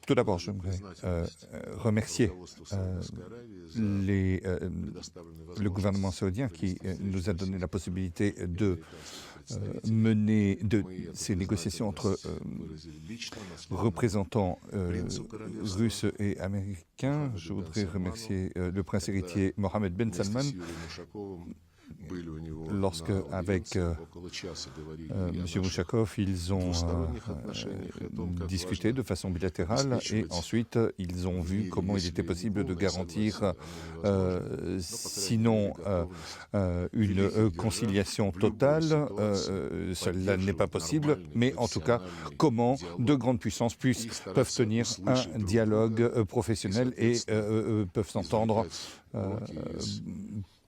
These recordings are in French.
Tout d'abord, j'aimerais remercier le gouvernement saoudien qui nous a donné la possibilité de mener ces négociations entre représentants russes et américains. Je voudrais remercier le prince héritier Mohammed bin Salman. Lorsque, avec M. Mouchakov, ils ont discuté de façon bilatérale et ensuite ils ont vu comment il était possible de garantir, sinon une conciliation totale, cela n'est pas possible, mais en tout cas, comment de grandes puissances peuvent tenir un dialogue professionnel et peuvent s'entendre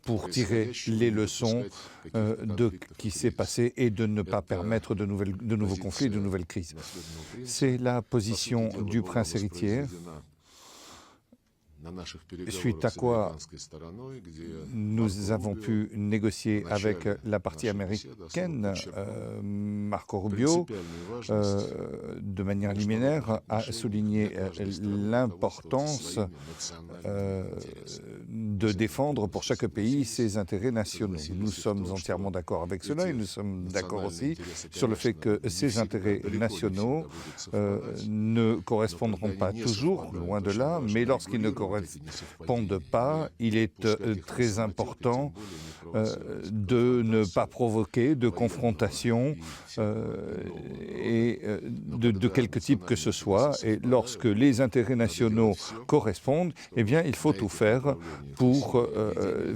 pour tirer les leçons de ce qui s'est passé et de ne pas permettre de nouveaux conflits, de nouvelles crises. C'est la position du prince héritier, suite à quoi nous avons pu négocier avec la partie américaine. Marco Rubio, de manière liminaire, a souligné l'importance de défendre pour chaque pays ses intérêts nationaux. Nous sommes entièrement d'accord avec cela et nous sommes d'accord aussi sur le fait que ces intérêts nationaux ne correspondront pas toujours, loin de là, mais lorsqu'ils ne correspondent pas, il est très important de ne pas provoquer de confrontation et de quelque type que ce soit. Et lorsque les intérêts nationaux correspondent, eh bien, il faut tout faire pour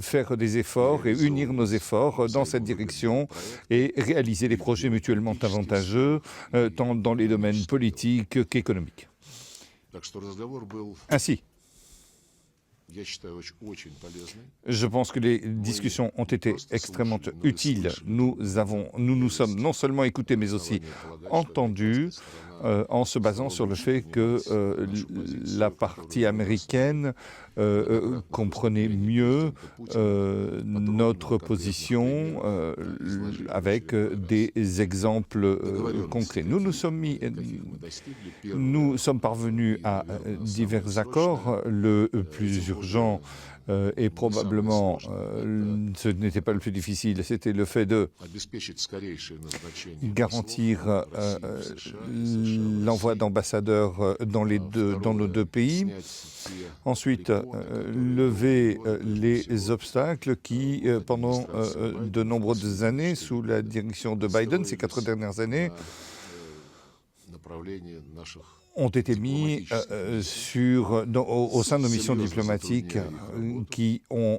faire des efforts et unir nos efforts dans cette direction et réaliser des projets mutuellement avantageux, tant dans les domaines politiques qu'économiques. Ainsi, je pense que les discussions ont été extrêmement utiles. Nous nous sommes non seulement écoutés, mais aussi entendus en se basant sur le fait que la partie américaine comprenait mieux notre position avec des exemples concrets. Nous sommes parvenus à divers accords. Le plus urgent et probablement ce n'était pas le plus difficile, c'était le fait de garantir l'envoi d'ambassadeurs dans nos deux pays. Ensuite, lever les obstacles qui, pendant de nombreuses années, sous la direction de Biden, ces 4 dernières années, ont été mis au sein de nos missions diplomatiques qui ont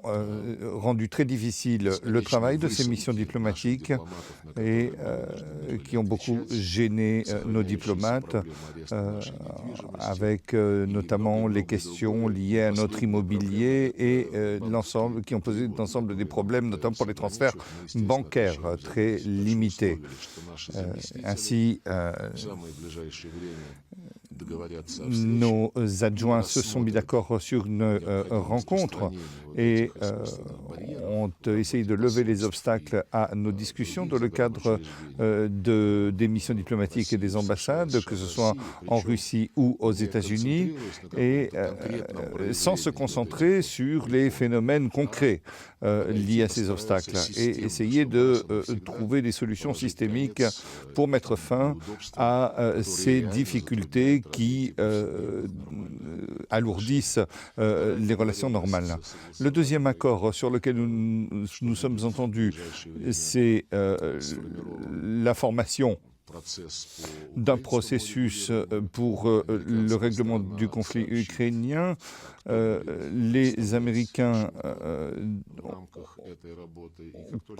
rendu très difficile le travail de ces missions diplomatiques et qui ont beaucoup gêné nos diplomates avec notamment les questions liées à notre immobilier et qui ont posé l'ensemble des problèmes, notamment pour les transferts bancaires très limités. Ainsi, nos adjoints se sont mis d'accord sur une rencontre et ont essayé de lever les obstacles à nos discussions dans le cadre des missions diplomatiques et des ambassades, que ce soit en Russie ou aux États-Unis, et sans se concentrer sur les phénomènes concrets liés à ces obstacles, et essayer de trouver des solutions systémiques pour mettre fin à ces difficultés qui alourdissent les relations normales. Le deuxième accord sur lequel nous sommes entendus, c'est la formation d'un processus pour le règlement du conflit ukrainien. Les Américains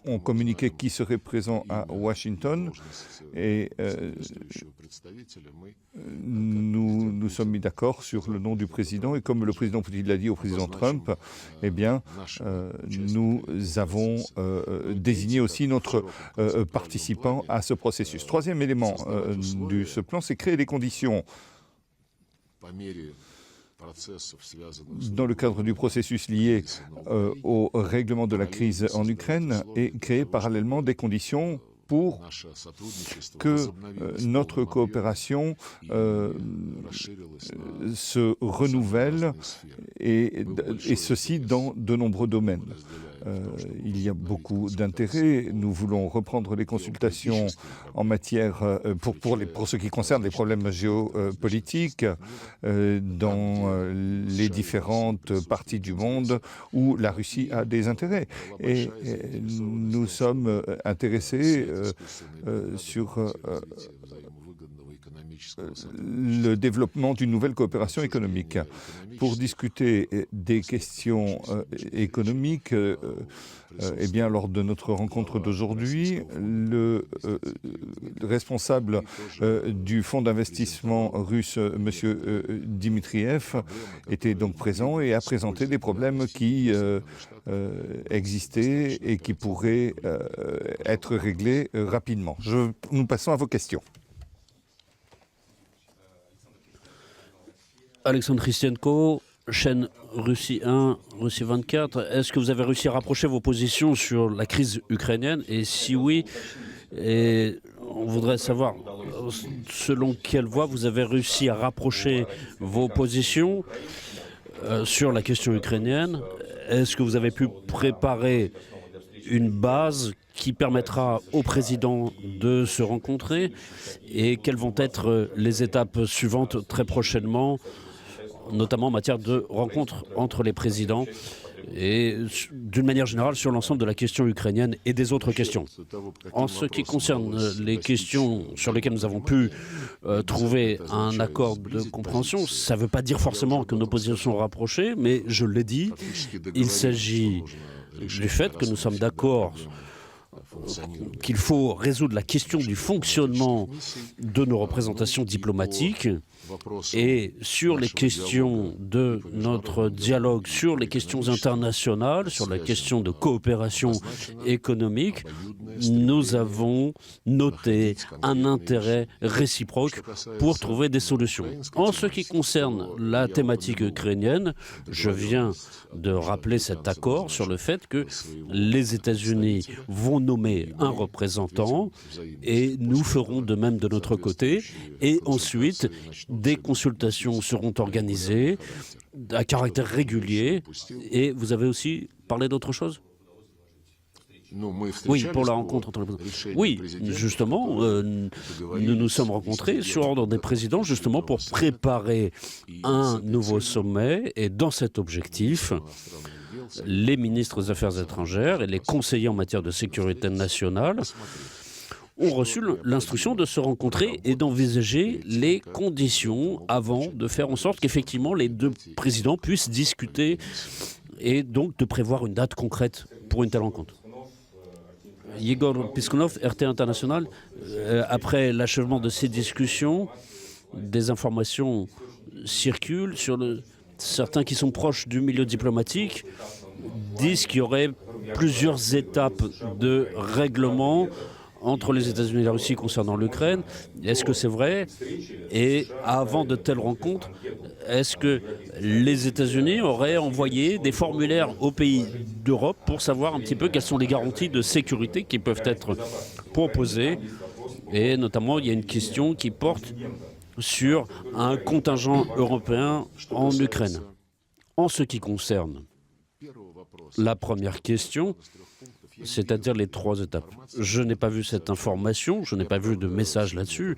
ont communiqué qui serait présent à Washington et nous sommes mis d'accord sur le nom du président, et comme le président Poutine l'a dit au président Trump, eh bien, nous avons désigné aussi notre participant à ce processus. Troisième élément de ce plan, c'est créer les conditions dans le cadre du processus lié au règlement de la crise en Ukraine et créer parallèlement des conditions pour que notre coopération se renouvelle, et ceci dans de nombreux domaines. Il y a beaucoup d'intérêts. Nous voulons reprendre les consultations en matière, pour ce qui concerne les problèmes géopolitiques dans les différentes parties du monde où la Russie a des intérêts. Et nous sommes intéressés sur le développement d'une nouvelle coopération économique. Pour discuter des questions économiques, eh bien, lors de notre rencontre d'aujourd'hui, le responsable du fonds d'investissement russe, M. Dmitriev, était donc présent et a présenté des problèmes qui existaient et qui pourraient être réglés rapidement. Nous passons à vos questions. Alexandre Christienko, chaîne Russie 1, Russie 24. Est-ce que vous avez réussi à rapprocher vos positions sur la crise ukrainienne? Et si oui, on voudrait savoir selon quelle voie vous avez réussi à rapprocher vos positions sur la question ukrainienne. Est-ce que vous avez pu préparer une base qui permettra au président de se rencontrer? Et quelles vont être les étapes suivantes très prochainement, notamment en matière de rencontres entre les présidents et d'une manière générale sur l'ensemble de la question ukrainienne et des autres questions. En ce qui concerne les questions sur lesquelles nous avons pu trouver un accord de compréhension, ça ne veut pas dire forcément que nos positions sont rapprochées, mais je l'ai dit, il s'agit du fait que nous sommes d'accord qu'il faut résoudre la question du fonctionnement de nos représentations diplomatiques et sur les questions de notre dialogue, sur les questions internationales, sur la question de coopération économique, nous avons noté un intérêt réciproque pour trouver des solutions. En ce qui concerne la thématique ukrainienne, je viens de rappeler cet accord sur le fait que les États-Unis vont nommer un représentant et nous ferons de même de notre côté. Et ensuite, des consultations seront organisées à caractère régulier. Et vous avez aussi parlé d'autre chose ? Oui, pour la rencontre entre les présidents. Oui, justement, nous nous sommes rencontrés sur ordre des présidents, justement pour préparer un nouveau sommet. Et dans cet objectif, les ministres des Affaires étrangères et les conseillers en matière de sécurité nationale ont reçu l'instruction de se rencontrer et d'envisager les conditions avant de faire en sorte qu'effectivement les deux présidents puissent discuter et donc de prévoir une date concrète pour une telle rencontre. Yegor Piskunov, RT International, après l'achèvement de ces discussions, des informations circulent sur certains qui sont proches du milieu diplomatique disent qu'il y aurait plusieurs étapes de règlement entre les États-Unis et la Russie concernant l'Ukraine. Est-ce que c'est vrai? Et avant de telles rencontres, est-ce que les États-Unis auraient envoyé des formulaires aux pays d'Europe pour savoir un petit peu quelles sont les garanties de sécurité qui peuvent être proposées? Et notamment, il y a une question qui porte sur un contingent européen en Ukraine. En ce qui concerne la première question, c'est-à-dire les trois étapes. Je n'ai pas vu cette information, je n'ai pas vu de message là-dessus.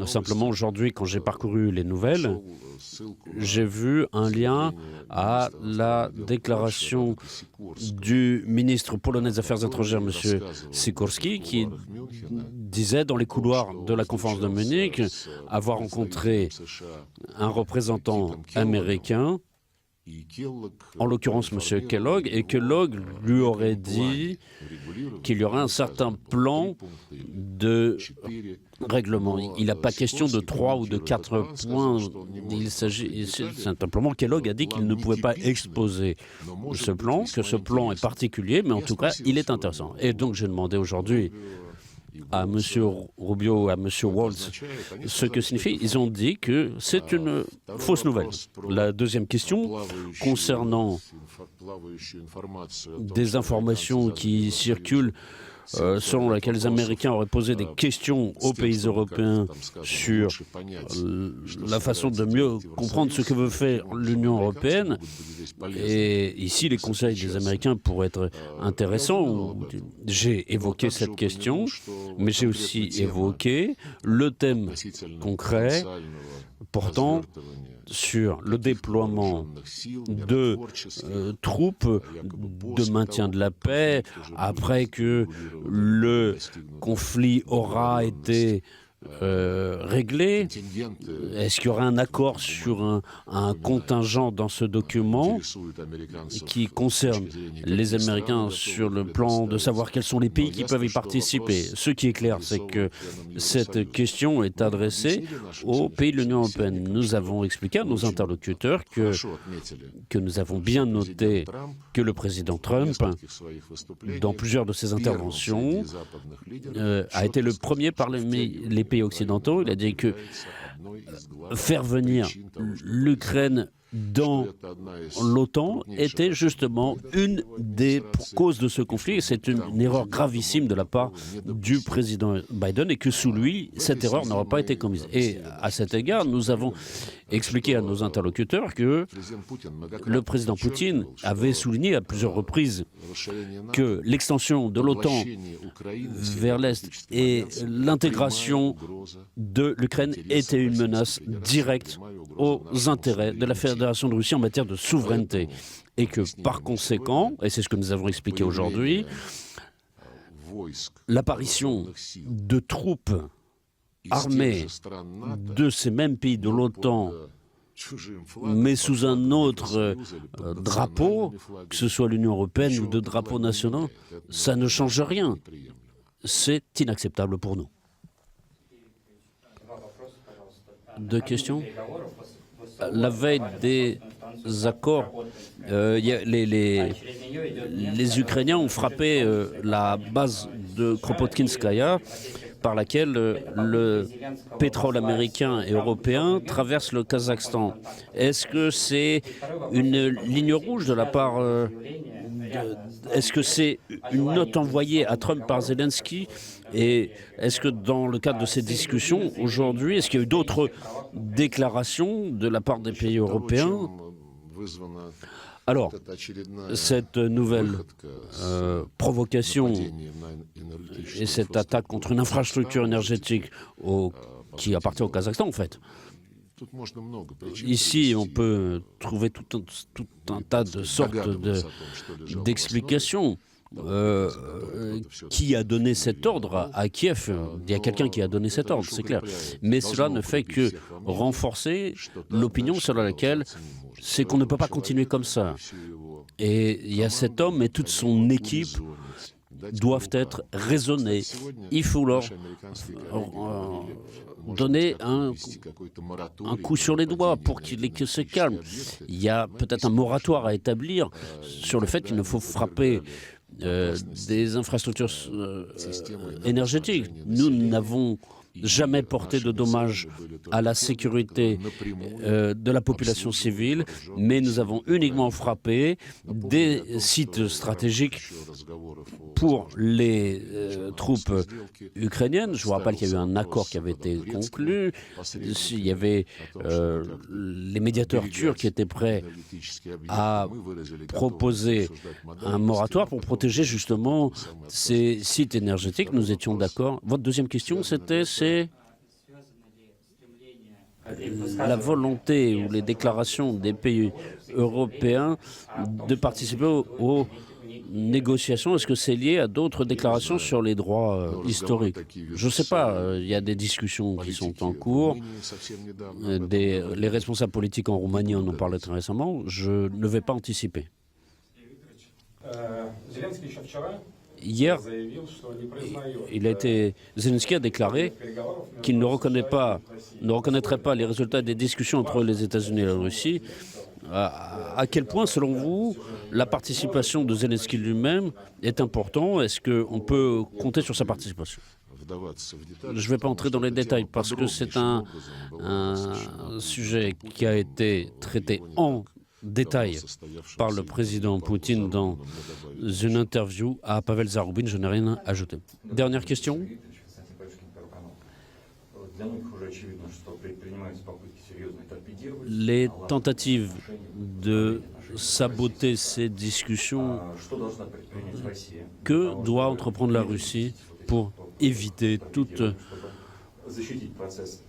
Simplement, aujourd'hui, quand j'ai parcouru les nouvelles, j'ai vu un lien à la déclaration du ministre polonais des Affaires étrangères, M. Sikorski, qui disait dans les couloirs de la conférence de Munich avoir rencontré un représentant américain, en l'occurrence M. Kellogg, et Kellogg lui aurait dit qu'il y aurait un certain plan de règlement. Il n'a pas question de 3 ou de 4 points. Il s'agit simplement, Kellogg a dit qu'il ne pouvait pas exposer ce plan, que ce plan est particulier, mais en tout cas, il est intéressant. Et donc, j'ai demandé aujourd'hui à M. Rubio, à M. Waltz, ce que signifie. Ils ont dit que c'est une fausse nouvelle. La deuxième question, concernant des informations qui circulent selon laquelle les Américains auraient posé des questions aux pays européens sur la façon de mieux comprendre ce que veut faire l'Union européenne. Et ici, les conseils des Américains pourraient être intéressants. J'ai évoqué cette question, mais j'ai aussi évoqué le thème concret portant sur le déploiement de troupes de maintien de la paix après que le conflit aura été réglé. Est-ce qu'il y aura un accord sur un contingent dans ce document qui concerne les Américains sur le plan de savoir quels sont les pays qui peuvent y participer? Ce qui est clair, c'est que cette question est adressée aux pays de l'Union européenne. Nous avons expliqué à nos interlocuteurs que nous avons bien noté que le président Trump, dans plusieurs de ses interventions, a été le premier parmi les pays occidentaux. Il a dit que faire venir l'Ukraine dans l'OTAN était justement une des causes de ce conflit. C'est une erreur gravissime de la part du président Biden et que sous lui, cette erreur n'aura pas été commise. Et à cet égard, nous avons expliqué à nos interlocuteurs que le président Poutine avait souligné à plusieurs reprises que l'extension de l'OTAN vers l'Est et l'intégration de l'Ukraine était une menace directe aux intérêts de la Fédération de Russie en matière de souveraineté. Et que par conséquent, et c'est ce que nous avons expliqué aujourd'hui, l'apparition de troupes armées de ces mêmes pays de l'OTAN, mais sous un autre drapeau, que ce soit l'Union européenne ou de drapeaux nationaux, ça ne change rien. C'est inacceptable pour nous. Deux questions. La veille des accords, les Ukrainiens ont frappé la base de Kropotkinskaya, par laquelle le pétrole américain et européen traverse le Kazakhstan. Est-ce que c'est une ligne rouge de la part est-ce que c'est une note envoyée à Trump par Zelensky? Et est-ce que dans le cadre de ces discussions, aujourd'hui, est-ce qu'il y a eu d'autres déclarations de la part des pays européens? Alors, cette nouvelle provocation et cette attaque contre une infrastructure énergétique qui appartient au Kazakhstan, en fait, ici, on peut trouver tout un tas de sortes d'explications. Qui a donné cet ordre à Kiev? Il y a quelqu'un qui a donné cet ordre, c'est clair. Mais cela ne fait que renforcer l'opinion selon laquelle c'est qu'on ne peut pas continuer comme ça. Et il y a cet homme et toute son équipe doivent être raisonnés. Il faut leur donner un coup sur les doigts pour qu'ils se calment. Il y a peut-être un moratoire à établir sur le fait qu'il ne faut frapper des infrastructures énergétiques. Nous n'avons jamais porté de dommages à la sécurité de la population civile, mais nous avons uniquement frappé des sites stratégiques pour les troupes ukrainiennes. Je vous rappelle qu'il y a eu un accord qui avait été conclu. Il y avait les médiateurs turcs qui étaient prêts à proposer un moratoire pour protéger justement ces sites énergétiques. Nous étions d'accord. Votre deuxième question, c'était la volonté ou les déclarations des pays européens de participer aux négociations. Est-ce que c'est lié à d'autres déclarations sur les droits historiques? Je ne sais pas. Il y a des discussions qui sont en cours. Les responsables politiques en Roumanie en ont parlé très récemment. Je ne vais pas anticiper. Hier, Zelensky a déclaré qu'il ne reconnaîtrait pas les résultats des discussions entre les États-Unis et la Russie. À quel point, selon vous, la participation de Zelensky lui-même est importante? Est-ce qu'on peut compter sur sa participation? Je ne vais pas entrer dans les détails parce que c'est un sujet qui a été traité en détails par le président Poutine dans une interview à Pavel Zarubin. Je n'ai rien à ajouter. Dernière question. Les tentatives de saboter ces discussions, que doit entreprendre la Russie pour éviter toute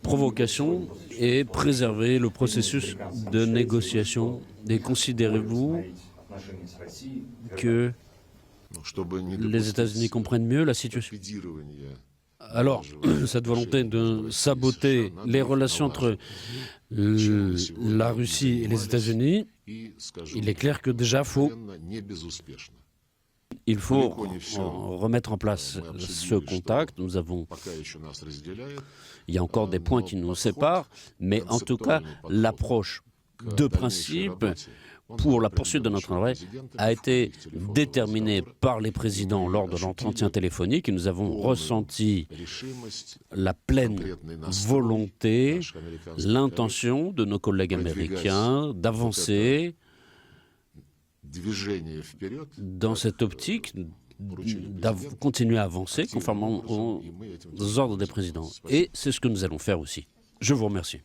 provocation et préserver le processus de négociation? Et considérez-vous que les États-Unis comprennent mieux la situation? Alors, cette volonté de saboter les relations entre la Russie et les États-Unis, il est clair que déjà il faut remettre en place ce contact. Il y a encore des points qui nous séparent, mais en tout cas, l'approche de principe pour la poursuite de notre travail a été déterminée par les présidents lors de l'entretien téléphonique et nous avons ressenti la pleine volonté, l'intention de nos collègues américains d'avancer dans cette optique, continuer à avancer conformément aux ordres des présidents. Et c'est ce que nous allons faire aussi. Je vous remercie.